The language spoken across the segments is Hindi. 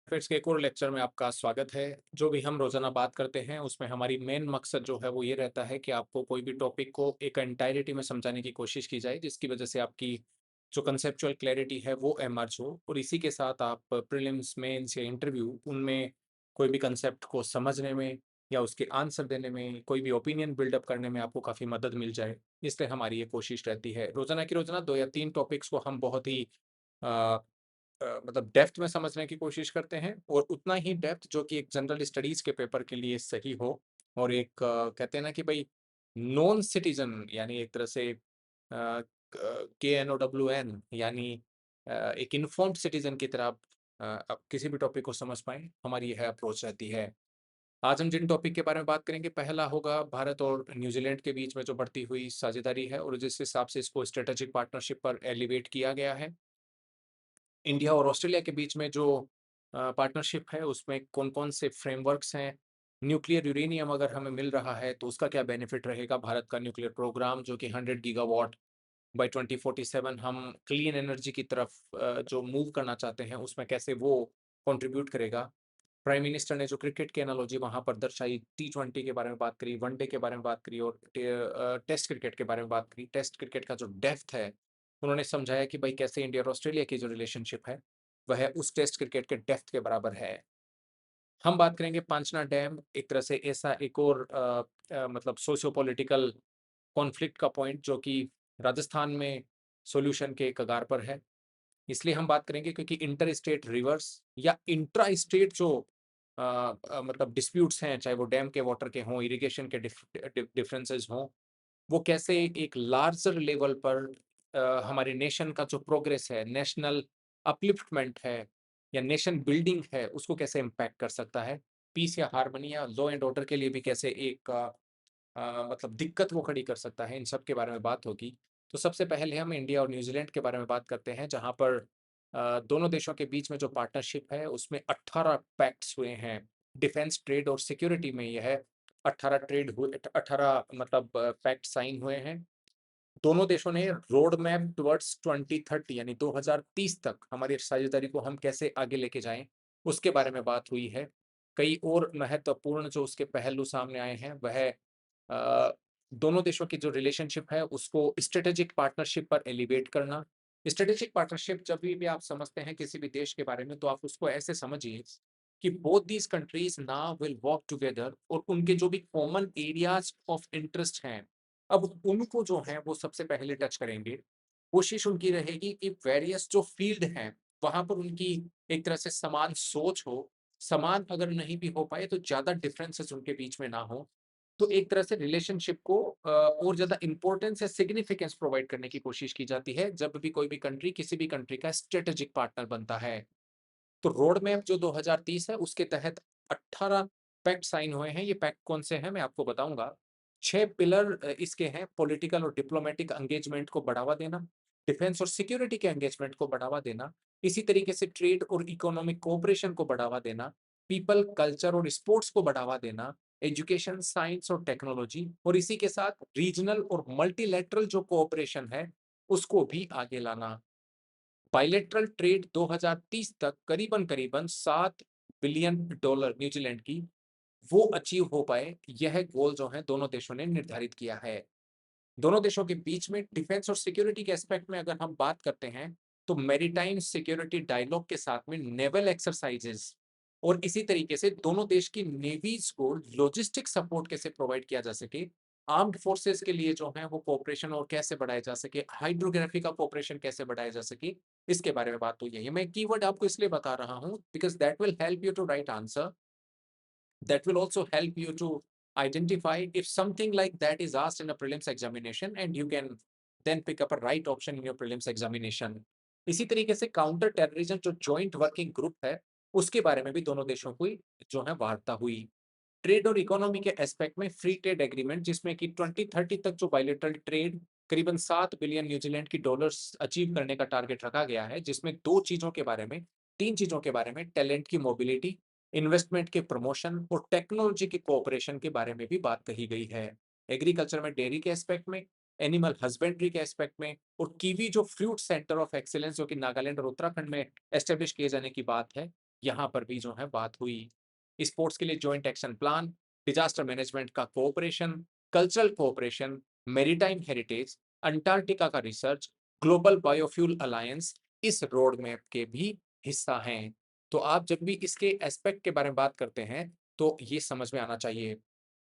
फिर के एक और लेक्चर में आपका स्वागत है। जो भी हम रोज़ाना बात करते हैं, उसमें हमारी मेन मकसद जो है वो ये रहता है कि आपको कोई भी टॉपिक को एक एंटायरिटी में समझाने की कोशिश की जाए, जिसकी वजह से आपकी जो कंसेप्चुअल क्लैरिटी है वो इमर्ज हो और इसी के साथ आप प्रीलिम्स, मेंस या इंटरव्यू उनमें कोई भी कंसेप्ट को समझने में या उसके आंसर देने में, कोई भी ओपिनियन बिल्डअप करने में आपको काफ़ी मदद मिल जाए। इसलिए हमारी ये कोशिश रहती है। रोज़ाना की रोज़ाना 2 या 3 टॉपिक्स को हम बहुत ही अ मतलब डेप्थ में समझने की कोशिश करते हैं और उतना ही डेप्थ जो कि एक जनरल स्टडीज के पेपर के लिए सही हो और एक कहते हैं ना कि भाई नॉन सिटीजन यानी एक तरह से KNOWN यानी एक इन्फॉर्म्ड सिटीजन की तरह आप किसी भी टॉपिक को समझ पाए, हमारी यह अप्रोच रहती है। आज हम जिन टॉपिक के बारे में बात करेंगे, पहला होगा भारत और न्यूजीलैंड के बीच में जो बढ़ती हुई साझेदारी है और जिस हिसाब से इसको स्ट्रेटेजिक पार्टनरशिप पर एलिवेट किया गया है। इंडिया और ऑस्ट्रेलिया के बीच में जो पार्टनरशिप है उसमें कौन-कौन से फ्रेमवर्क्स हैं? न्यूक्लियर यूरेनियम अगर हमें मिल रहा है तो उसका क्या बेनिफिट रहेगा? भारत का न्यूक्लियर प्रोग्राम जो कि 100 गीगावाट बाय 2047 हम क्लीन एनर्जी की तरफ जो मूव करना चाहते हैं उसमें कैसे वो कंट्रीब्यूट करेगा? प्राइम मिनिस्टर ने जो क्रिकेट की एनालॉजी वहाँ पर दर्शाई, टी20 के बारे में बात करी, वनडे के बारे में बात करी और टेस्ट क्रिकेट के बारे में बात करी। टेस्ट क्रिकेट का जो डेप्थ है, उन्होंने समझाया कि भाई कैसे इंडिया और ऑस्ट्रेलिया की जो रिलेशनशिप है, वह उस टेस्ट क्रिकेट के डेप्थ के बराबर है। हम बात करेंगे पांचना डैम, एक तरह से ऐसा एक और मतलब सोशियो पॉलिटिकल कॉन्फ्लिक्ट का पॉइंट जो कि राजस्थान में सॉल्यूशन के कगार पर है। इसलिए हम बात करेंगे क्योंकि इंटर स्टेट रिवर्स या इंट्रा स्टेट जो मतलब डिस्प्यूट्स हैं, चाहे वो डैम के वाटर के हों, इरिगेशन के डिफरेंसेस हों, वो कैसे एक लार्जर लेवल पर हमारे नेशन का जो प्रोग्रेस है, नेशनल अपलिफ्टमेंट है या नेशन बिल्डिंग है, उसको कैसे इम्पैक्ट कर सकता है। पीस या हार्मनी या लॉ एंड ऑर्डर के लिए भी कैसे एक मतलब दिक्कत वो खड़ी कर सकता है, इन सब के बारे में बात होगी। तो सबसे पहले हम इंडिया और न्यूज़ीलैंड के बारे में बात करते हैं, जहाँ पर दोनों देशों के बीच में जो पार्टनरशिप है, उसमें 18 पैक्ट्स हुए हैं। डिफेंस, ट्रेड और सिक्योरिटी में यह 18 ट्रेड हुए 18 मतलब पैक्ट साइन हुए हैं। दोनों देशों ने रोड मैप टुवर्ड्स 2030 यानी 2030 तक हमारी साझेदारी को हम कैसे आगे लेके जाएँ, उसके बारे में बात हुई है। कई और महत्वपूर्ण जो उसके पहलू सामने आए हैं, वह दोनों देशों की जो रिलेशनशिप है, उसको स्ट्रेटेजिक पार्टनरशिप पर एलिवेट करना। स्ट्रेटेजिक पार्टनरशिप जब भी आप समझते हैं किसी भी देश के बारे में, तो आप उसको ऐसे समझिए कि both these countries now will work together और उनके जो भी कॉमन एरियाज़ ऑफ इंटरेस्ट हैं, अब उनको जो है वो सबसे पहले टच करेंगे। कोशिश उनकी रहेगी कि वेरियस जो फ़ील्ड हैं, वहाँ पर उनकी एक तरह से समान सोच हो, समान अगर नहीं भी हो पाए तो ज़्यादा डिफरेंसेस उनके बीच में ना हो। तो एक तरह से रिलेशनशिप को और ज़्यादा इम्पोर्टेंस या सिग्निफिकेंस प्रोवाइड करने की कोशिश की जाती है, जब भी कोई भी कंट्री किसी भी कंट्री का स्ट्रेटेजिक पार्टनर बनता है। तो रोड मैप जो 2030 है उसके तहत 18 पैक्ट साइन हुए हैं। ये पैक्ट कौन से हैं मैं आपको बताऊँगा। 6 पिलर इसके हैं। पॉलिटिकल और डिप्लोमैटिक एंगेजमेंट को बढ़ावा देना, डिफेंस और सिक्योरिटी के एंगेजमेंट को बढ़ावा देना, इसी तरीके से ट्रेड और इकोनॉमिक कोऑपरेशन को बढ़ावा देना, पीपल, कल्चर और स्पोर्ट्स को बढ़ावा देना, एजुकेशन, साइंस और टेक्नोलॉजी और इसी के साथ रीजनल और मल्टीलैटरल जो कोऑपरेशन है, उसको भी आगे लाना। बायलैटरल ट्रेड 2030 तक करीबन-करीबन $7 बिलियन न्यूजीलैंड की वो अचीव हो पाए, यह गोल जो है दोनों देशों ने निर्धारित किया है। दोनों देशों के बीच में डिफेंस और सिक्योरिटी के एस्पेक्ट में अगर हम बात करते हैं, तो मैरीटाइम सिक्योरिटी डायलॉग के साथ में नेवल एक्सरसाइजेस और इसी तरीके से दोनों देश की नेवीज़ को लॉजिस्टिक सपोर्ट कैसे प्रोवाइड किया जा सके, आर्म्ड फोर्सेस के लिए जो है वो कोऑपरेशन और कैसे बढ़ाया जा सके, हाइड्रोग्राफी का कोऑपरेशन कैसे बढ़ाया जा सके, इसके बारे में बात हुई है। ये मैं कीवर्ड आपको इसलिए बता रहा हूँ because that will help you to write answer, that will also help you to identify if something like that is asked in a prelims examination and you can then pick up a right option in your prelims examination. इसी तरीके से काउंटर टेररिज्म जो जॉइंट वर्किंग ग्रुप है, उसके बारे में भी दोनों देशों की जो है वार्ता हुई। ट्रेड और इकोनॉमी के एस्पेक्ट में फ्री ट्रेड एग्रीमेंट जिसमें कि 2030 तक जो बायलैटरल ट्रेड करीबन 7 बिलियन न्यूजीलैंड की डॉलर्स अचीव करने का टारगेट रखा गया है, जिसमें 2 चीज़ों के बारे में 3 चीज़ों के बारे में टैलेंट की मोबिलिटी, इन्वेस्टमेंट के प्रमोशन और टेक्नोलॉजी के कोऑपरेशन के बारे में भी बात कही गई है। एग्रीकल्चर में डेयरी के एस्पेक्ट में, एनिमल हस्बेंड्री के एस्पेक्ट में और कीवी जो फ्रूट सेंटर ऑफ एक्सीलेंस जो कि नागालैंड और उत्तराखंड में एस्टेब्लिश किए जाने की बात है, यहाँ पर भी जो है बात हुई। स्पोर्ट्स के लिए joint action plan, disaster management का cooperation, cultural cooperation, maritime heritage, Antarctica का रिसर्च, ग्लोबल बायोफ्यूल अलायंस इस रोड मैप के भी हिस्सा हैं। तो आप जब भी इसके एस्पेक्ट के बारे में बात करते हैं, तो ये समझ में आना चाहिए।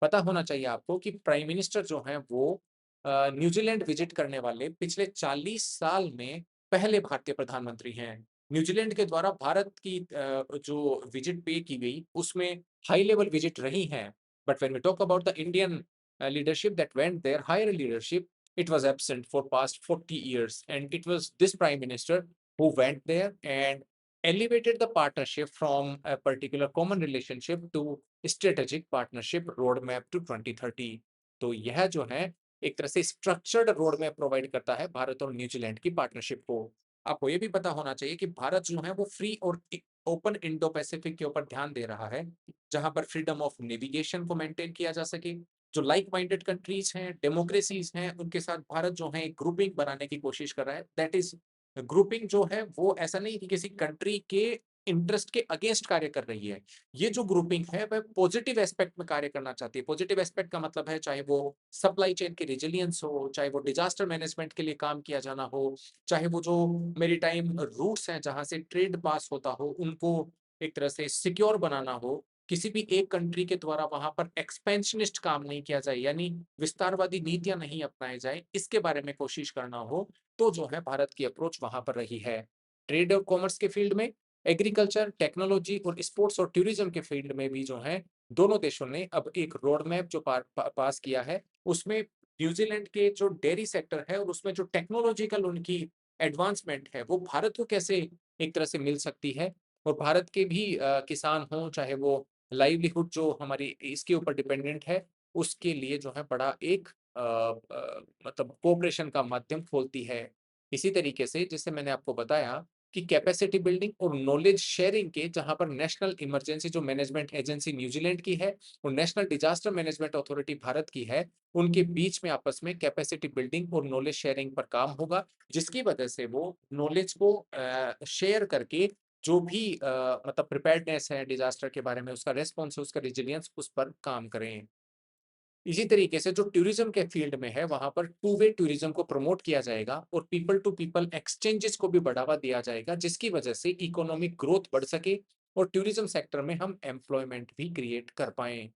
पता होना चाहिए आपको कि प्राइम मिनिस्टर जो हैं वो न्यूजीलैंड विजिट करने वाले पिछले 40 साल में पहले भारतीय प्रधानमंत्री हैं। न्यूजीलैंड के द्वारा भारत की जो विजिट पे की गई, उसमें हाई लेवल विजिट रही हैं। But when we talk about the Indian leadership that went there, higher leadership, it was absent for past 40 years. And it was this prime minister who went there and elevated the partnership from a particular common relationship to strategic partnership roadmap to 2030. तो यह जो है एक तरह से स्ट्रक्चर्ड रोड मैप प्रोवाइड करता है भारत और न्यूजीलैंड की पार्टनरशिप को। आपको ये भी पता होना चाहिए कि भारत जो है वो फ्री और ओपन इंडो पैसिफिक के ऊपर ध्यान दे रहा है, जहां पर फ्रीडम ऑफ नेविगेशन को मेंटेन किया जा सके। जो लाइक माइंडेड कंट्रीज हैं, डेमोक्रेसीज हैं, उनके साथ भारत जो है एक ग्रुपिंग बनाने की कोशिश कर रहा है। दैट इज ग्रुपिंग जो है वो ऐसा नहीं कि किसी कंट्री के इंटरेस्ट के अगेंस्ट कार्य कर रही है। ये जो ग्रुपिंग है वह पॉजिटिव एस्पेक्ट में कार्य करना चाहती है। पॉजिटिव एस्पेक्ट का मतलब है चाहे वो सप्लाई चेन की रेजिलियंस हो, चाहे वो डिजास्टर मैनेजमेंट के लिए काम किया जाना हो, चाहे वो जो मेरीटाइम रूट्स हैं जहां से ट्रेड पास होता हो, उनको एक तरह से सिक्योर बनाना हो। किसी भी एक कंट्री के द्वारा वहां पर एक्सपेंशनिस्ट काम नहीं किया जाए, यानी विस्तारवादी नीतियां नहीं अपनाई जाए, इसके बारे में कोशिश करना हो, तो जो है भारत की अप्रोच वहां पर रही है। ट्रेड और कॉमर्स के फील्ड में, एग्रीकल्चर, टेक्नोलॉजी और स्पोर्ट्स और टूरिज्म के फील्ड में भी जो है दोनों देशों ने अब एक रोड मैप जो पास किया है, उसमें न्यूजीलैंड के जो डेयरी सेक्टर है और उसमें जो टेक्नोलॉजिकल उनकी एडवांसमेंट है वो भारत को कैसे एक तरह से मिल सकती है, और भारत के भी किसान हों, चाहे वो लाइवलीहुड जो हमारी इसके ऊपर डिपेंडेंट है, उसके लिए जो है बड़ा एक मतलब कोऑपरेशन का माध्यम खोलती है। इसी तरीके से जैसे मैंने आपको बताया कि कैपेसिटी बिल्डिंग और नॉलेज शेयरिंग के, जहां पर नेशनल इमरजेंसी जो मैनेजमेंट एजेंसी न्यूजीलैंड की है और national disaster management authority Bharat की है, उनके बीच में आपस में कैपेसिटी बिल्डिंग और नॉलेज शेयरिंग पर काम होगा, जिसकी वजह से वो नॉलेज को शेयर करके जो भी मतलब प्रिपेयर्डनेस है डिजास्टर के बारे में, उसका रेस्पॉन्स है, उसका रेजिलियंस, उस पर काम करें। इसी तरीके से जो टूरिज्म के फील्ड में है, वहां पर टू वे टूरिज्म को प्रमोट किया जाएगा और पीपल टू पीपल एक्सचेंजेस को भी बढ़ावा दिया जाएगा, जिसकी वजह से इकोनॉमिक ग्रोथ बढ़ सके और टूरिज्म सेक्टर में हम एम्प्लॉयमेंट भी क्रिएट कर पाए।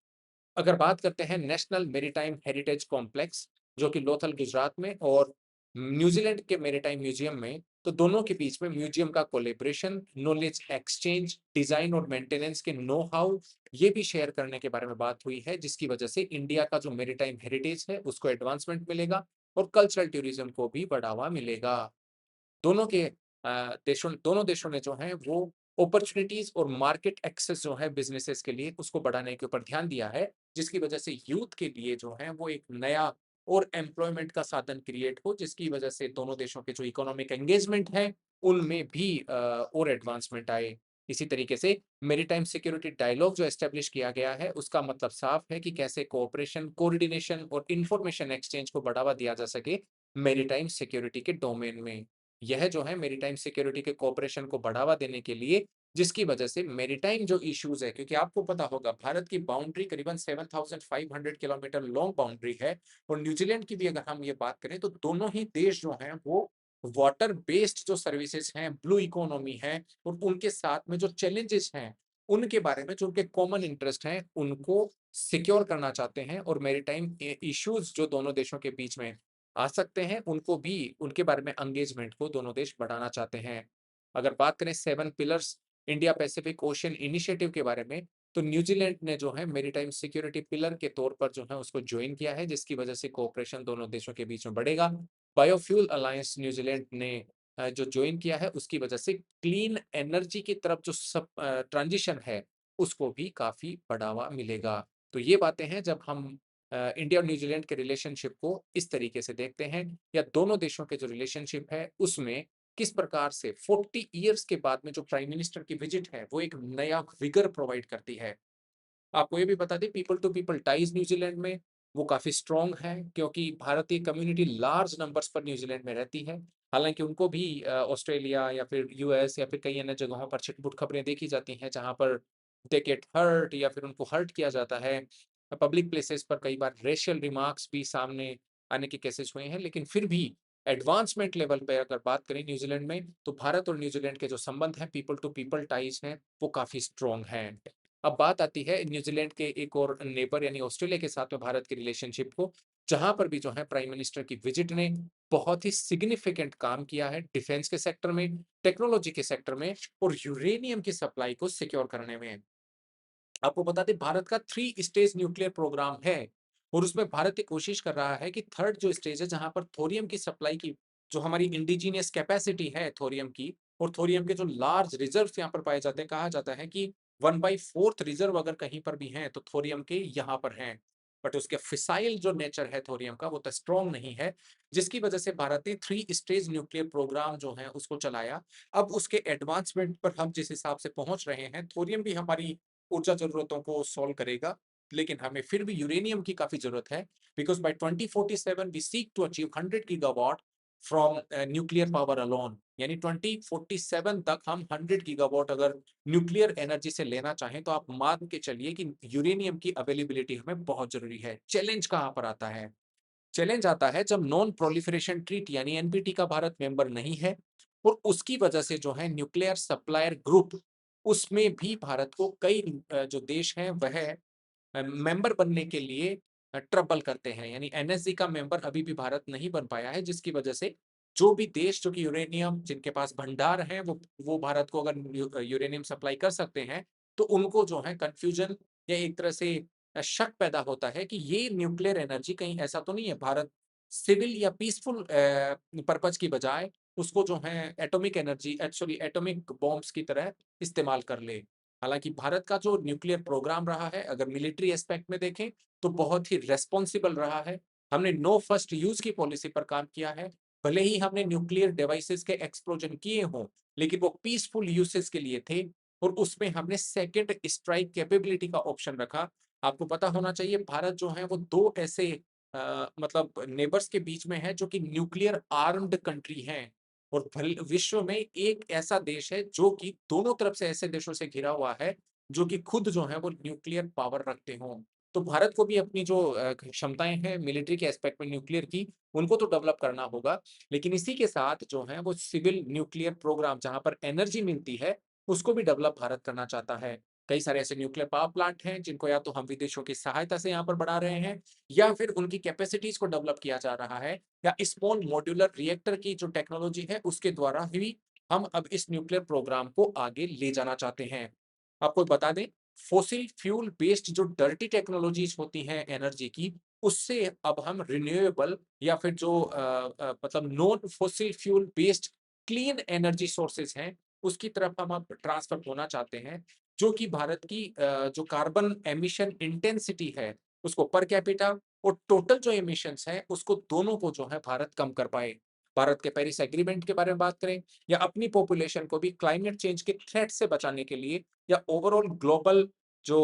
अगर बात करते हैं नेशनल मेरीटाइम हेरिटेज कॉम्प्लेक्स, जो कि लोथल गुजरात में और न्यूजीलैंड के मेरीटाइम म्यूजियम में, तो दोनों के बीच में म्यूजियम का कोलेब्रेशन, नॉलेज एक्सचेंज, डिजाइन और मेंटेनेंस के नो हाउ, ये भी शेयर करने के बारे में बात हुई है, जिसकी वजह से इंडिया का जो मेरीटाइम हेरिटेज है उसको एडवांसमेंट मिलेगा और कल्चरल टूरिज्म को भी बढ़ावा मिलेगा। दोनों के दोनों देशों ने जो है वो अपॉर्चुनिटीज और मार्केट एक्सेस जो है बिजनेसेस के लिए, उसको बढ़ाने के ऊपर ध्यान दिया है, जिसकी वजह से यूथ के लिए जो है वो एक नया और एम्प्लॉयमेंट का साधन क्रिएट हो, जिसकी वजह से दोनों देशों के जो इकोनॉमिक एंगेजमेंट है उनमें भी और एडवांसमेंट आए। इसी तरीके से मेरीटाइम सिक्योरिटी डायलॉग जो एस्टेब्लिश किया गया है, उसका मतलब साफ है कि कैसे कोऑपरेशन, कोऑर्डिनेशन और इंफॉर्मेशन एक्सचेंज को बढ़ावा दिया जा सके मेरीटाइम सिक्योरिटी के डोमेन में। यह जो है मेरीटाइम सिक्योरिटी के कोऑपरेशन को बढ़ावा देने के लिए, जिसकी वजह से मेरीटाइम जो इश्यूज है, क्योंकि आपको पता होगा भारत की बाउंड्री करीबन 7,500 किलोमीटर लॉन्ग बाउंड्री है, और न्यूजीलैंड की भी अगर हम ये बात करें तो दोनों ही देश जो हैं वो वाटर बेस्ड जो सर्विसेज हैं, ब्लू इकोनॉमी है, और उनके साथ में जो चैलेंजेस हैं उनके बारे में, जो उनके कॉमन इंटरेस्ट हैं, उनको सिक्योर करना चाहते हैं, और मेरीटाइम इश्यूज जो दोनों देशों के बीच में आ सकते हैं, उनको भी, उनके बारे में एंगेजमेंट को दोनों देश बढ़ाना चाहते हैं। अगर बात करें 7 pillars India Pacific ocean initiative के बारे में, तो न्यूजीलैंड ने जो है मेरीटाइम सिक्योरिटी पिलर के तौर पर जो है उसको ज्वाइन किया है, जिसकी वजह से कोऑपरेशन दोनों देशों के बीच में बढ़ेगा। बायोफ्यूल अलायंस न्यूजीलैंड ने जो ज्वाइन किया है, उसकी वजह से क्लीन एनर्जी की तरफ जो सब ट्रांजिशन है, उसको भी काफ़ी बढ़ावा मिलेगा। तो ये बातें हैं जब हम इंडिया और न्यूजीलैंड के रिलेशनशिप को इस तरीके से देखते हैं, या दोनों देशों के जो रिलेशनशिप है उसमें किस प्रकार से 40 इयर्स के बाद में जो प्राइम मिनिस्टर की विजिट है वो एक नया विगर प्रोवाइड करती है। आपको ये भी बता दें, people to people ties New Zealand में वो काफ़ी स्ट्रॉन्ग है, क्योंकि भारतीय कम्युनिटी लार्ज नंबर्स पर न्यूजीलैंड में रहती है। हालाँकि उनको भी ऑस्ट्रेलिया या फिर यूएस या फिर कई अन्य जगहों पर छिटपुट खबरें देखी जाती हैं, जहाँ पर दे गेट हर्ट या फिर उनको हर्ट किया जाता है। पब्लिक प्लेसेस पर कई बार रेशियल रिमार्क्स भी सामने आने के केसेस हुए हैं, लेकिन फिर भी एडवांसमेंट लेवल पे अगर बात करें न्यूज़ीलैंड में, तो भारत और न्यूज़ीलैंड के जो संबंध हैं, पीपल टू पीपल टाइज़ हैं, वो काफ़ी स्ट्रॉन्ग हैं। अब बात आती है न्यूज़ीलैंड के एक और नेबर यानी ऑस्ट्रेलिया के साथ में भारत की रिलेशनशिप को, जहाँ पर भी जो है प्राइम मिनिस्टर की विजिट ने बहुत ही सिग्निफिकेंट काम किया है डिफेंस के सेक्टर में, टेक्नोलॉजी के सेक्टर में और यूरेनियम की सप्लाई को सिक्योर करने में। आपको बता दें भारत का 3 स्टेज न्यूक्लियर प्रोग्राम है और उसमें भारत ये कोशिश कर रहा है कि थर्ड जो स्टेज है जहाँ पर थोरियम की सप्लाई की जो हमारी इंडिजिनियस कैपेसिटी है थोरियम की और थोरियम के जो लार्ज रिजर्व्स यहाँ पर पाए जाते हैं, कहा जाता है कि 1/4 रिजर्व अगर कहीं पर भी हैं तो थोरियम के यहाँ पर हैं। बट उसके फिसाइल जो नेचर है थोरियम का वो तो स्ट्रॉन्ग नहीं है, जिसकी वजह से भारत ने 3 स्टेज न्यूक्लियर प्रोग्राम जो है उसको चलाया। अब उसके एडवांसमेंट पर हम जिस हिसाब से पहुँच रहे हैं, थोरियम भी हमारी ऊर्जा ज़रूरतों को सॉल्व करेगा, लेकिन हमें फिर भी यूरेनियम की काफ़ी ज़रूरत है because by 2047 we seek to achieve 100 gigawatt from nuclear power alone यानी 2047 तक हम 100 गीगावाट अगर न्यूक्लियर एनर्जी से लेना चाहें, तो आप मान के चलिए कि यूरेनियम की अवेलेबिलिटी हमें बहुत ज़रूरी है। चैलेंज कहाँ पर आता है? चैलेंज आता है जब नॉन प्रोलिफरेशन ट्रीटी यानी एनपीटी का भारत मेंबर नहीं है और उसकी वजह से जो है न्यूक्लियर सप्लायर ग्रुप उसमें भी भारत को कई जो देश हैं वह मेंबर बनने के लिए ट्रबल करते हैं यानी एनएसजी का मेंबर अभी भी भारत नहीं बन पाया है, जिसकी वजह से जो भी देश जो कि यूरेनियम जिनके पास भंडार हैं वो भारत को अगर यूरेनियम सप्लाई कर सकते हैं, तो उनको जो है कंफ्यूजन या एक तरह से शक पैदा होता है कि ये न्यूक्लियर एनर्जी कहीं ऐसा तो नहीं है भारत सिविल या पीसफुल पर्पज की बजाय उसको जो है atomic energy actually atomic bombs की तरह इस्तेमाल कर ले। हालाँकि भारत का जो न्यूक्लियर प्रोग्राम रहा है, अगर मिलिट्री एस्पेक्ट में देखें, तो बहुत ही रिस्पॉन्सिबल रहा है। हमने नो फर्स्ट यूज़ की पॉलिसी पर काम किया है। भले ही हमने न्यूक्लियर डिवाइसेज़ के एक्सप्लोजन किए हों, लेकिन वो पीसफुल यूसेज के लिए थे और उसमें हमने सेकंड स्ट्राइक कैपेबिलिटी का ऑप्शन रखा। आपको पता होना चाहिए भारत जो है वो 2 ऐसे मतलब नेबर्स के बीच में है जो कि न्यूक्लियर आर्म्ड कंट्री हैं। और विश्व में एक ऐसा देश है जो कि दोनों तरफ से ऐसे देशों से घिरा हुआ है, जो कि खुद जो है वो न्यूक्लियर पावर रखते हों। तो भारत को भी अपनी जो क्षमताएँ हैं मिलिट्री के एस्पेक्ट में न्यूक्लियर की, उनको तो डेवलप करना होगा। लेकिन इसी के साथ जो है वो सिविल न्यूक्लियर प्रोग्राम जहाँ पर एनर्जी मिलती है, उसको भी डेवलप भारत करना चाहता है। कई सारे ऐसे न्यूक्लियर पावर प्लांट हैं जिनको या तो हम विदेशों की सहायता से यहाँ पर बढ़ा रहे हैं या फिर उनकी कैपेसिटीज़ को डेवलप किया जा रहा है। या स्मॉल मॉड्यूलर रिएक्टर की जो टेक्नोलॉजी है उसके द्वारा ही हम अब इस न्यूक्लियर प्रोग्राम को आगे ले जाना चाहते हैं। आपको बता दें फॉसिल फ्यूल बेस्ड जो डर्टी टेक्नोलॉजीज होती हैं एनर्जी की, उससे अब हम रिन्यूएबल या फिर जो मतलब non fossil fuel based clean energy sources हैं, उसकी तरफ हम अब ट्रांसफर होना चाहते हैं, जो कि भारत की जो कार्बन एमिशन इंटेंसिटी है, उसको पर कैपिटा और टोटल जो एमिशंस हैं, उसको दोनों को जो है भारत कम कर पाए। भारत के पेरिस एग्रीमेंट के बारे में बात करें या अपनी पॉपुलेशन को भी क्लाइमेट चेंज के थ्रेट से बचाने के लिए या ओवरऑल ग्लोबल जो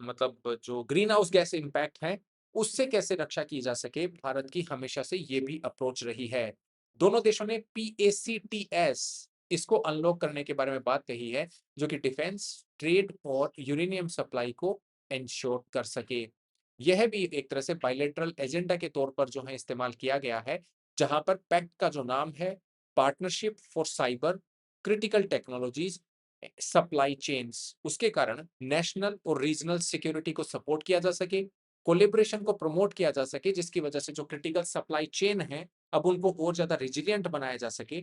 मतलब जो ग्रीन हाउस गैस इम्पैक्ट है, उससे कैसे रक्षा की जा सके, भारत की हमेशा से ये भी अप्रोच रही है। दोनों देशों ने पीएसीटीएस इसको अनलॉक करने के बारे में बात कही है, जो कि डिफेंस, ट्रेड और यूरेनियम सप्लाई को एन्श्योर कर सके। यह भी एक तरह से बायलैटरल एजेंडा के तौर पर जो है इस्तेमाल किया गया है, जहाँ पर पैक्ट का जो नाम है partnership for cyber critical technologies supply chains, उसके कारण नेशनल और रीजनल सिक्योरिटी को सपोर्ट किया जा सके, कोलैबोरेशन को प्रमोट किया जा सके, जिसकी वजह से जो क्रिटिकल सप्लाई चेन है, अब उनको और ज़्यादा रेजिलिएंट बनाया जा सके।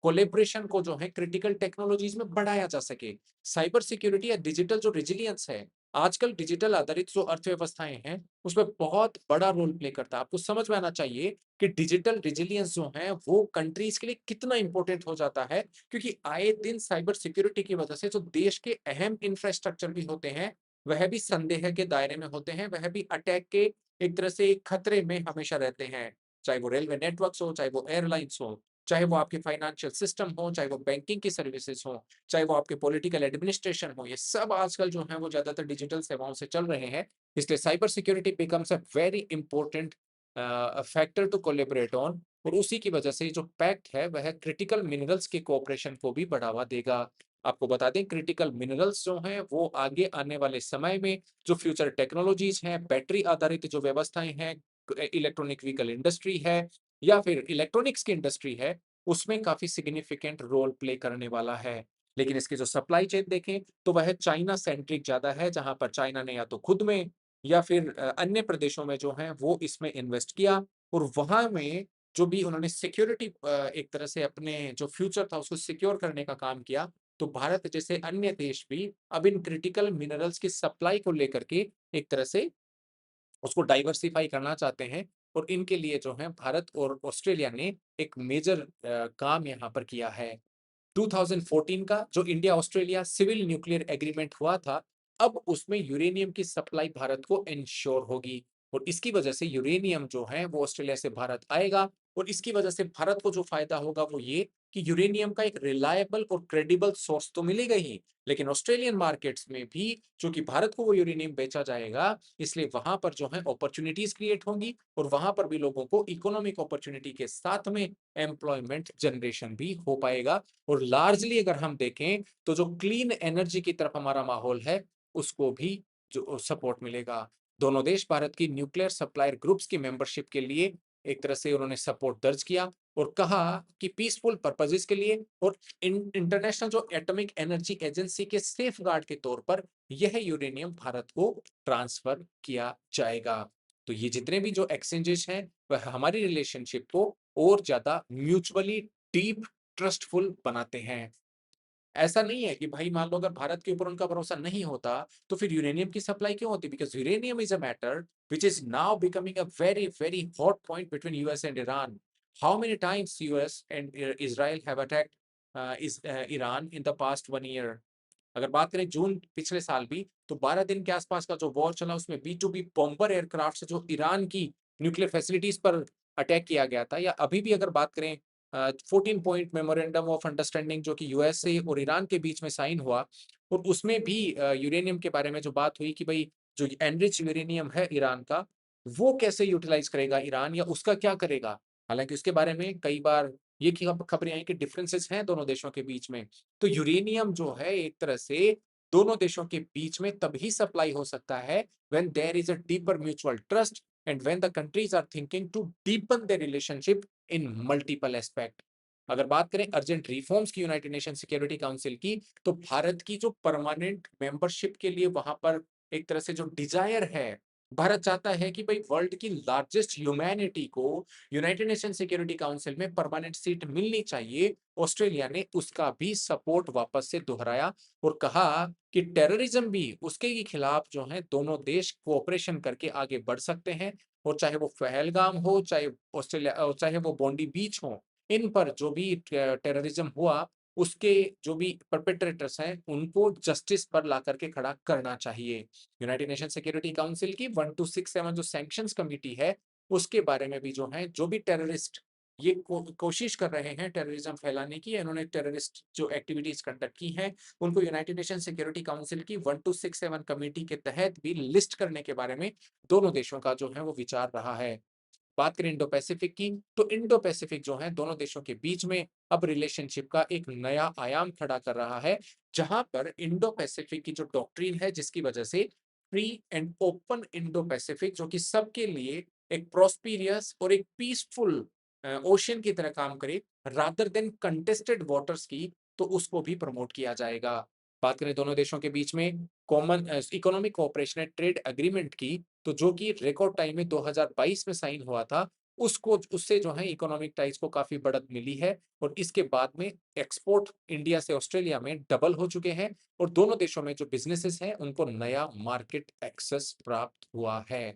कोलैबोरेशन को जो है क्रिटिकल टेक्नोलॉजीज में बढ़ाया जा सके। साइबर सिक्योरिटी या डिजिटल जो रेजिलियंस है, आजकल डिजिटल आधारित जो अर्थव्यवस्थाएँ हैं, उसमें बहुत बड़ा रोल प्ले करता है। आपको समझ में आना चाहिए कि डिजिटल रेजिलियंस जो है, वो कंट्रीज़ के लिए कितना इम्पोर्टेंट हो जाता है, क्योंकि आए दिन साइबर सिक्योरिटी की वजह से जो देश के अहम इंफ्रास्ट्रक्चर भी होते हैं, वह भी संदेह के दायरे में होते हैं, वह भी अटैक के एक तरह से खतरे में हमेशा रहते हैं। चाहे वो रेलवे नेटवर्क्स हो, चाहे वो एयरलाइन्स हो, चाहे वो आपके फाइनेंशियल सिस्टम हो, चाहे वो बैंकिंग की सर्विसेज़ हों, चाहे वो आपके पॉलिटिकल एडमिनिस्ट्रेशन हो, ये सब आजकल जो है वो ज़्यादातर डिजिटल सेवाओं से चल रहे हैं। इसलिए cyber security becomes a very important factor to collaborate on और उसी की वजह से जो पैक्ट है वह क्रिटिकल मिनरल्स के कोऑपरेशन को भी बढ़ावा देगा। आपको बता दें क्रिटिकल मिनरल्स जो हैं वो आगे आने वाले समय में जो फ्यूचर टेक्नोलॉजीज हैं, बैटरी आधारित जो व्यवस्थाएं हैं, इलेक्ट्रॉनिक व्हीकल इंडस्ट्री है या फिर इलेक्ट्रॉनिक्स की इंडस्ट्री है, उसमें काफ़ी सिग्निफिकेंट रोल प्ले करने वाला है। लेकिन इसकी जो सप्लाई चेन देखें, तो वह चाइना सेंट्रिक ज़्यादा है, जहाँ पर चाइना ने या तो खुद में या फिर अन्य प्रदेशों में जो हैं, वो इसमें इन्वेस्ट किया और वहाँ में जो भी उन्होंने सिक्योरिटी एक तरह से अपने जो फ्यूचर था, उसको सिक्योर करने का काम किया। तो भारत जैसे अन्य देश भी अब इन क्रिटिकल मिनरल्स की सप्लाई को लेकर के एक तरह से उसको डाइवर्सिफ़ाई करना चाहते हैं और इनके लिए जो है भारत और ऑस्ट्रेलिया ने एक मेजर काम यहाँ पर किया है। 2014 का जो India Australia civil nuclear agreement हुआ था, अब उसमें यूरेनियम की सप्लाई भारत को एन्श्योर होगी और इसकी वजह से यूरेनियम जो है वो ऑस्ट्रेलिया से भारत आएगा और इसकी वजह से भारत को जो फ़ायदा होगा वो ये कि यूरेनियम का एक रिलायबल और क्रेडिबल सोर्स तो मिलेगा ही, लेकिन ऑस्ट्रेलियन मार्केट्स में भी चूँकि भारत को वो यूरेनियम बेचा जाएगा, इसलिए वहाँ पर जो है अपॉर्च्युनिटीज़ क्रिएट होंगी और वहाँ पर भी लोगों को इकोनॉमिक अपॉर्च्युनिटी के साथ में एम्प्लॉयमेंट जनरेशन भी हो पाएगा और लार्जली अगर हम देखें तो जो क्लीन एनर्जी की तरफ हमारा माहौल है उसको भी जो सपोर्ट मिलेगा। दोनों देश भारत की न्यूक्लियर सप्लायर ग्रुप्स की मेंबरशिप के लिए एक तरह से उन्होंने सपोर्ट दर्ज किया और कहा कि पीसफुल पर्पसेस के लिए और इंटरनेशनल जो एटॉमिक एनर्जी एजेंसी के सेफगार्ड के तौर पर यह यूरेनियम भारत को ट्रांसफर किया जाएगा। तो ये जितने भी जो एक्सचेंजेस हैं वह हमारी रिलेशनशिप को और ज्यादा म्यूचुअली डीप ट्रस्टफुल बनाते हैं। ऐसा नहीं है कि भाई मान लो अगर भारत के ऊपर उनका भरोसा नहीं होता, तो फिर यूरेनियम की सप्लाई क्यों होती? Because uranium is a matter which is now becoming a very, very hot point between US and Iran. How many times US and Israel have attacked Iran in the past 1 year? अगर बात करें जून पिछले साल भी, तो 12 दिन के आसपास का जो वॉर चला उसमें बी-2बी बॉम्बर एयरक्राफ्ट से जो ईरान की न्यूक्लियर फैसिलिटीज़ पर अटैक किया गया था या अभी भी अगर बात करें 14 पॉइंट मेमोरेंडम ऑफ अंडरस्टैंडिंग जो कि यूएसए और ईरान के बीच में साइन हुआ और उसमें भी यूरेनियम के बारे में जो बात हुई कि भई जो एनरिच्ड यूरेनियम है ईरान का, वो कैसे यूटिलाइज़ करेगा ईरान या उसका क्या करेगा? हालाँकि उसके बारे में कई बार ये खबरें आई कि डिफरेंसेस हैं दोनों देशों के बीच में। तो यूरेनियम जो है एक तरह से दोनों देशों के बीच में तभी सप्लाई हो सकता है when there is a deeper mutual trust and when the countries are thinking to deepen their relationship in multiple aspect. अगर बात करें अर्जेंट रिफॉर्म्स की यूनाइटेड नेशन सिक्योरिटी काउंसिल की, तो भारत की जो परमानेंट मेंबरशिप के लिए वहाँ पर एक तरह से जो डिज़ायर है, भारत चाहता है कि भई वर्ल्ड की लार्जेस्ट ह्यूमैनिटी को यूनाइटेड नेशन सिक्योरिटी काउंसिल में परमानेंट सीट मिलनी चाहिए। ऑस्ट्रेलिया ने उसका भी सपोर्ट वापस से दोहराया और कहा कि टेररिज्म भी उसके ही खिलाफ जो है दोनों देश कोऑपरेशन करके आगे बढ़ सकते हैं और चाहे वो पहलगाम हो, चाहे ऑस्ट्रेलिया चाहे वो बॉन्डी बीच हो, इन पर जो भी टेररिज्म हुआ, उसके जो भी परपेट्रेटर्स हैं, उनको जस्टिस पर ला करके खड़ा करना चाहिए। यूनाइटेड नेशन सिक्योरिटी काउंसिल की 1267 जो सैंक्शंस कमिटी है, उसके बारे में भी जो है, जो भी टेररिस्ट ये कोशिश कर रहे हैं टेररिज्म फैलाने की, इन्होंने टेररिस्ट जो एक्टिविटीज़ कंडक्ट की हैं, उनको यूनाइटेड नेशन सिक्योरिटी काउंसिल की 1267 कमिटी के तहत भी लिस्ट करने के बारे में दोनों देशों का जो है वो विचार रहा है। बात करें इंडो पैसिफिक की, तो इंडो पैसिफिक जो है दोनों देशों के बीच में अब रिलेशनशिप का एक नया आयाम खड़ा कर रहा है, जहां पर इंडो पैसिफिक की जो डॉक्ट्रिन है जिसकी वजह से free and open Indo Pacific जो कि सबके लिए एक प्रॉस्पेरियस और एक पीसफुल ओशियन की तरह काम करे रादर देन कंटेस्टेड वाटर्स की, तो उसको भी प्रमोट किया जाएगा। बात करें दोनों देशों के बीच में common economic cooperation and trade agreement की, तो जो कि रिकॉर्ड टाइम में 2022 में साइन हुआ था, उसको उससे जो है इकोनॉमिक टाइज़ को काफ़ी बढ़त मिली है और इसके बाद में एक्सपोर्ट इंडिया से ऑस्ट्रेलिया में डबल हो चुके हैं और दोनों देशों में जो बिज़नेसेस हैं, उनको नया मार्केट एक्सेस प्राप्त हुआ है।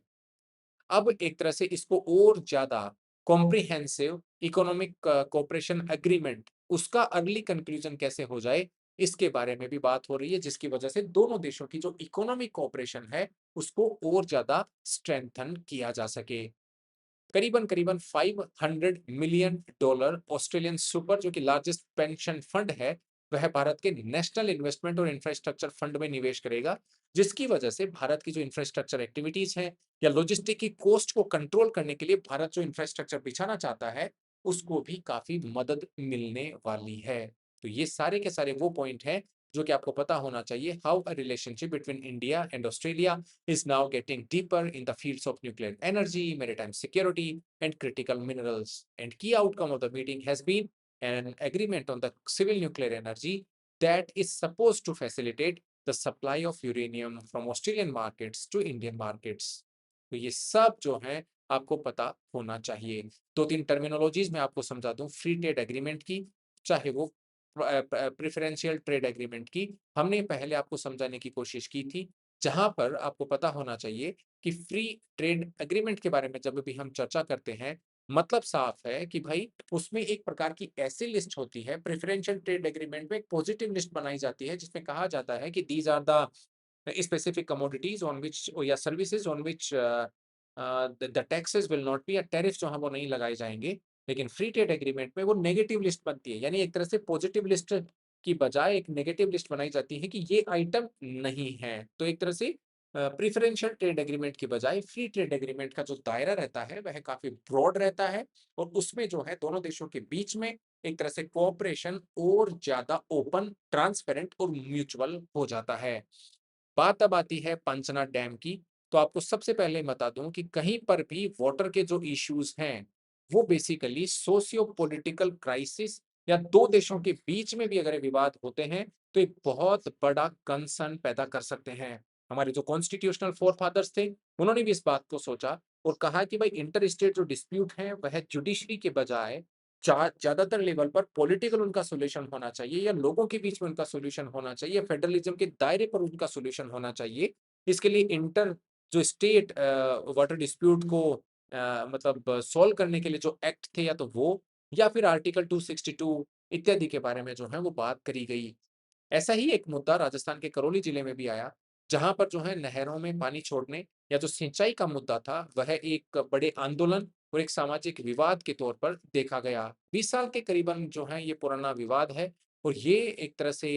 अब एक तरह से इसको और ज़्यादा कॉम्प्रिहेंसिव इकोनॉमिक कोऑपरेशन एग्रीमेंट उसका अर्ली कंक्लूजन कैसे हो जाए, इसके बारे में भी बात हो रही है, जिसकी वजह से दोनों देशों की जो इकोनॉमिक कोऑपरेशन है, उसको और ज़्यादा स्ट्रेंथन किया जा सके। करीबन-करीबन $500 मिलियन ऑस्ट्रेलियन सुपर जो कि लार्जेस्ट पेंशन फंड है, वह भारत के नेशनल इन्वेस्टमेंट और इंफ्रास्ट्रक्चर फंड में निवेश करेगा, जिसकी वजह से भारत की जो इंफ्रास्ट्रक्चर एक्टिविटीज़ हैं या लॉजिस्टिक की कॉस्ट को कंट्रोल करने के लिए भारत जो इंफ्रास्ट्रक्चर बिछाना चाहता है, उसको भी काफ़ी मदद मिलने वाली है। तो ये सारे के सारे वो पॉइंट हैं जो कि आपको पता होना चाहिए how a relationship between India and Australia is now getting deeper in the fields of nuclear energy, maritime security, and critical minerals. And key outcome of the meeting has been an agreement on the civil nuclear energy that is supposed to facilitate the supply of uranium from Australian markets to Indian markets. तो ये सब जो है आपको पता होना चाहिए। दो तीन टर्मिनोलॉजीज मैं आपको समझा दूं फ्री ट्रेड एग्रीमेंट की, चाहे वो प्रेफरेंशियल ट्रेड एग्रीमेंट की, हमने पहले आपको समझाने की कोशिश की थी। जहां पर आपको पता होना चाहिए कि फ्री ट्रेड एग्रीमेंट के बारे में जब भी हम चर्चा करते हैं, मतलब साफ है कि भाई उसमें एक प्रकार की ऐसी लिस्ट होती है, प्रेफरेंशियल ट्रेड एग्रीमेंट में एक पॉजिटिव लिस्ट बनाई जाती है जिसमें कहा जाता है कि these are the specific commodities on which या services on which the taxes will not be या टैरिफ जो है वो नहीं लगाए जाएंगे। लेकिन फ्री ट्रेड एग्रीमेंट में वो नेगेटिव लिस्ट बनती है, यानी एक तरह से पॉजिटिव लिस्ट की बजाय एक नेगेटिव लिस्ट बनाई जाती है कि ये आइटम नहीं है। तो एक तरह से प्रिफरेंशियल ट्रेड एग्रीमेंट की बजाय फ्री ट्रेड एग्रीमेंट का जो दायरा रहता है वह काफी ब्रॉड रहता है, और उसमें जो है दोनों देशों के बीच में एक तरह से कोऑपरेशन और ज्यादा ओपन, ट्रांसपेरेंट और म्यूचुअल हो जाता है। बात अब आती है पंचना डैम की। तो आपको सबसे पहले बता दूं कि कहीं पर भी वाटर के जो इश्यूज हैं वो बेसिकली सोशियो पॉलिटिकल क्राइसिस या दो देशों के बीच में भी अगर विवाद होते हैं तो एक बहुत बड़ा कंसर्न पैदा कर सकते हैं। हमारे जो कॉन्स्टिट्यूशनल फोर फादर्स थे उन्होंने भी इस बात को सोचा और कहा कि भाई इंटर स्टेट जो डिस्प्यूट है वह जुडिशरी के बजाय ज्यादातर लेवल पर पॉलिटिकल उनका सोल्यूशन होना चाहिए, या लोगों के बीच में उनका सोल्यूशन होना चाहिए, फेडरलिज्म के दायरे पर उनका सोल्यूशन होना चाहिए। इसके लिए इंटर जो स्टेट वाटर डिस्प्यूट को मतलब सॉल्व करने के लिए जो एक्ट थे या तो वो या फिर आर्टिकल 262 इत्यादि के बारे में जो है वो बात करी गई। ऐसा ही एक मुद्दा राजस्थान के करौली जिले में भी आया, जहां पर जो है नहरों में पानी छोड़ने या जो सिंचाई का मुद्दा था वह एक बड़े आंदोलन और एक सामाजिक विवाद के तौर पर देखा गया। 20 साल के करीबन जो है ये पुराना विवाद है, और ये एक तरह से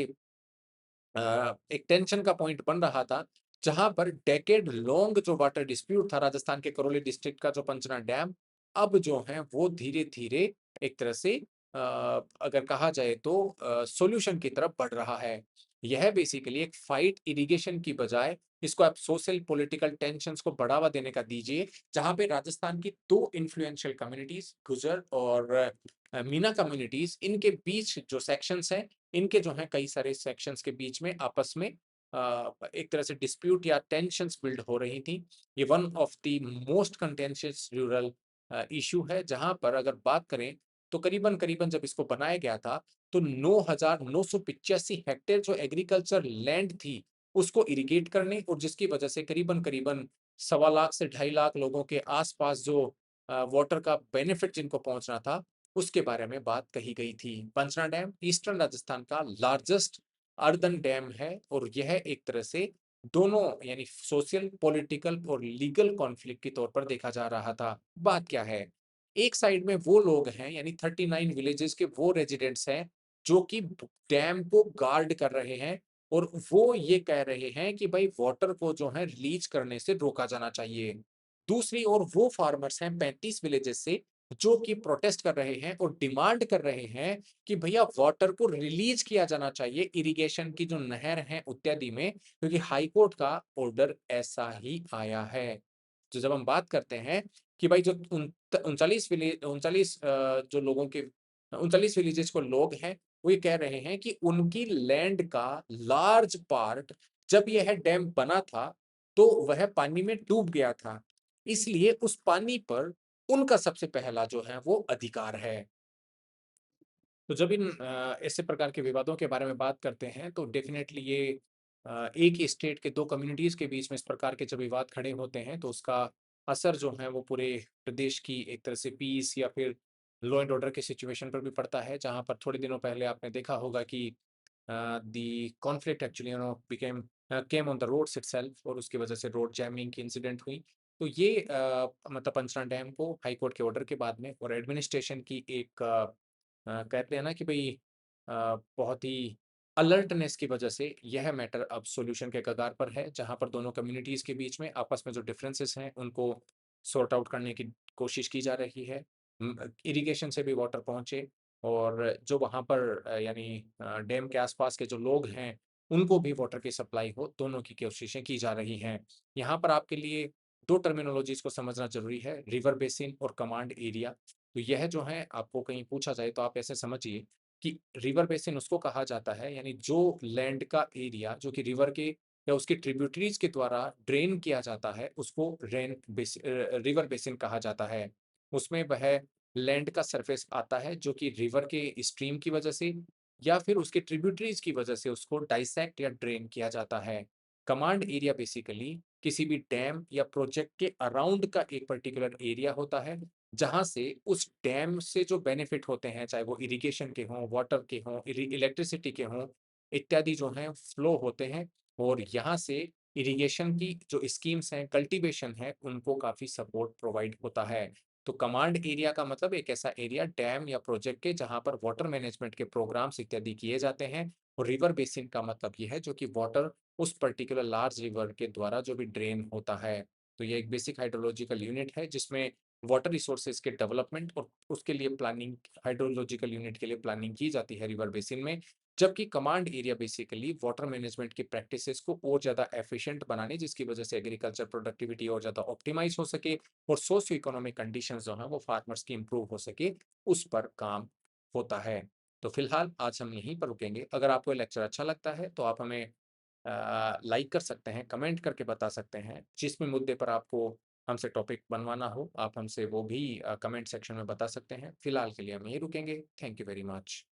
एक टेंशन का पॉइंट बन रहा था, जहां पर डेकेड लॉन्ग जो वाटर डिस्प्यूट था राजस्थान के करौली डिस्ट्रिक्ट का जो पंचना डैम, अब जो है वो धीरे धीरे एक तरह से अगर कहा जाए तो सॉल्यूशन की तरफ बढ़ रहा है। यह बेसिकली एक फाइट इरिगेशन की बजाय इसको आप सोशल पॉलिटिकल टेंशंस को बढ़ावा देने का दीजिए, जहां पे राजस्थान की दो इन्फ्लुएंशियल कम्युनिटीज गुजर और मीना कम्युनिटीज, इनके बीच जो सेक्शंस हैं, इनके जो है कई सारे सेक्शंस के बीच में आपस में एक तरह से डिस्प्यूट या टेंशंस बिल्ड हो रही थी। ये one of the most contentious rural issue है, जहां पर अगर बात करें तो करीबन करीबन जब इसको बनाया गया था तो 9,985 हेक्टेयर जो एग्रीकल्चर लैंड थी उसको इरिगेट करने, और जिसकी वजह से करीबन करीबन 1.25 से 2.5 लाख लोगों के आसपास जो वाटर का बेनिफिट जिनको पहुंचना था उसके बारे में बात कही गई थी। पंचना डैम ईस्टर्न राजस्थान का लार्जेस्ट अर्दन डैम है, और यह एक तरह से दोनों यानी सोशल, पॉलिटिकल और लीगल कॉन्फ्लिक्ट के तौर पर देखा जा रहा था। बात क्या है, एक साइड में वो लोग हैं यानी 39 विलेजेस के वो रेजिडेंट्स हैं जो कि डैम को गार्ड कर रहे हैं, और वो ये कह रहे हैं कि भाई वाटर को जो है रिलीज करने से रोका जाना चाहिए। दूसरी ओर वो फार्मर्स हैं 35 विलेजेस से जो कि प्रोटेस्ट कर रहे हैं और डिमांड कर रहे हैं कि भैया वाटर को रिलीज किया जाना चाहिए इरिगेशन की जो नहर है इत्यादि में, क्योंकि हाई कोर्ट का ऑर्डर ऐसा ही आया है। तो जब हम बात करते हैं कि भाई जो 39 जो लोगों के 39 विलेजेस को लोग हैं, वो ये कह रहे हैं कि उनकी लैंड का लार्ज पार्ट जब यह डैम बना था तो वह पानी में डूब गया था, इसलिए उस पानी पर उनका सबसे पहला जो है वो अधिकार है। तो जब इन ऐसे प्रकार के विवादों के बारे में बात करते हैं तो डेफिनेटली ये एक ही स्टेट के दो कम्युनिटीज के बीच में इस प्रकार के जब विवाद खड़े होते हैं तो उसका असर जो है वो पूरे प्रदेश की एक तरह से पीस या फिर लॉ एंड ऑर्डर के सिचुएशन पर भी पड़ता है, जहां पर थोड़े दिनों पहले आपने देखा होगा कि the conflict actually became came on the roads itself, और उसकी वजह से रोड जैमिंग की इंसिडेंट हुई। तो ये मतलब पंचना डैम को हाई कोर्ट के ऑर्डर के बाद में और एडमिनिस्ट्रेशन की एक कहते हैं ना कि भई बहुत ही अलर्टनेस की वजह से यह मैटर अब सॉल्यूशन के कगार पर है, जहाँ पर दोनों कम्युनिटीज़ के बीच में आपस में जो डिफरेंसेस हैं, उनको सॉर्ट आउट करने की कोशिश की जा रही है। इरिगेशन से भी वाटर पहुँचे और जो वहाँ पर यानी डैम के आस-पास के जो लोग हैं, उनको भी वाटर की सप्लाई हो, दोनों की कोशिशें की जा रही हैं। यहाँ पर आपके लिए 2 टर्मिनोलॉजीज़ को समझना ज़रूरी है, रिवर बेसिन और कमांड एरिया। तो यह जो है आपको कहीं पूछा जाए तो आप ऐसे समझिए कि रिवर बेसिन उसको कहा जाता है यानी जो लैंड का एरिया जो कि रिवर के या उसके ट्रिब्यूटरीज के द्वारा ड्रेन किया जाता है, उसको रिवर बेसिन कहा जाता है। उसमें वह लैंड का सरफेस आता है जो कि रिवर के स्ट्रीम की वजह से या फिर उसके ट्रिब्यूटरीज की वजह से उसको डाइसेक्ट या ड्रेन किया जाता है। कमांड एरिया बेसिकली किसी भी डैम या प्रोजेक्ट के अराउंड का एक पर्टिकुलर एरिया होता है, जहाँ से उस डैम से जो बेनिफिट होते हैं, चाहे वो इरिगेशन के हों, वाटर के हों, इलेक्ट्रिसिटी के हों, इत्यादि जो हैं फ्लो होते हैं और यहाँ से इरिगेशन की जो स्कीम्स हैं, कल्टीवेशन है, उनको काफ़ी सपोर्ट प्रोवाइड होता है। तो कमांड एरिया का मतलब एक ऐसा एरिया डैम या प्रोजेक्ट के जहाँ पर वाटर मैनेजमेंट के प्रोग्राम्स इत्यादि किए जाते हैं और रिवर बेसिन का मतलब ये है जो कि वाटर उस पर्टिकुलर लार्ज रिवर के द्वारा जो भी ड्रेन होता है। तो ये एक बेसिक हाइड्रोलॉजिकल यूनिट है जिसमें वाटर रिसोर्सेज के डेवलपमेंट और उसके लिए प्लानिंग हाइड्रोलॉजिकल यूनिट के लिए प्लानिंग की जाती है रिवर बेसिन में। जबकि command area basically water management की प्रैक्टिसेस को और ज़्यादा एफिशिएंट बनाने जिसकी वजह से एग्रीकल्चर प्रोडक्टिविटी और ज़्यादा ऑप्टिमाइज़ हो सके और सोशियो इकोनॉमिक कंडीशंस जो हैं वो फार्मर्स की इम्प्रूव हो सके, उस पर काम होता है। तो फिलहाल आज हम यहीं पर रुकेंगे। अगर आपको ये लेक्चर अच्छा लगता है तो आप हमें लाइक कर सकते हैं, कमेंट करके बता सकते हैं। जिस भी मुद्दे पर आपको हमसे टॉपिक बनवाना हो, आप हमसे वो भी कमेंट सेक्शन में बता सकते हैं। फिलहाल के लिए हम यहीं रुकेंगे। Thank you very much.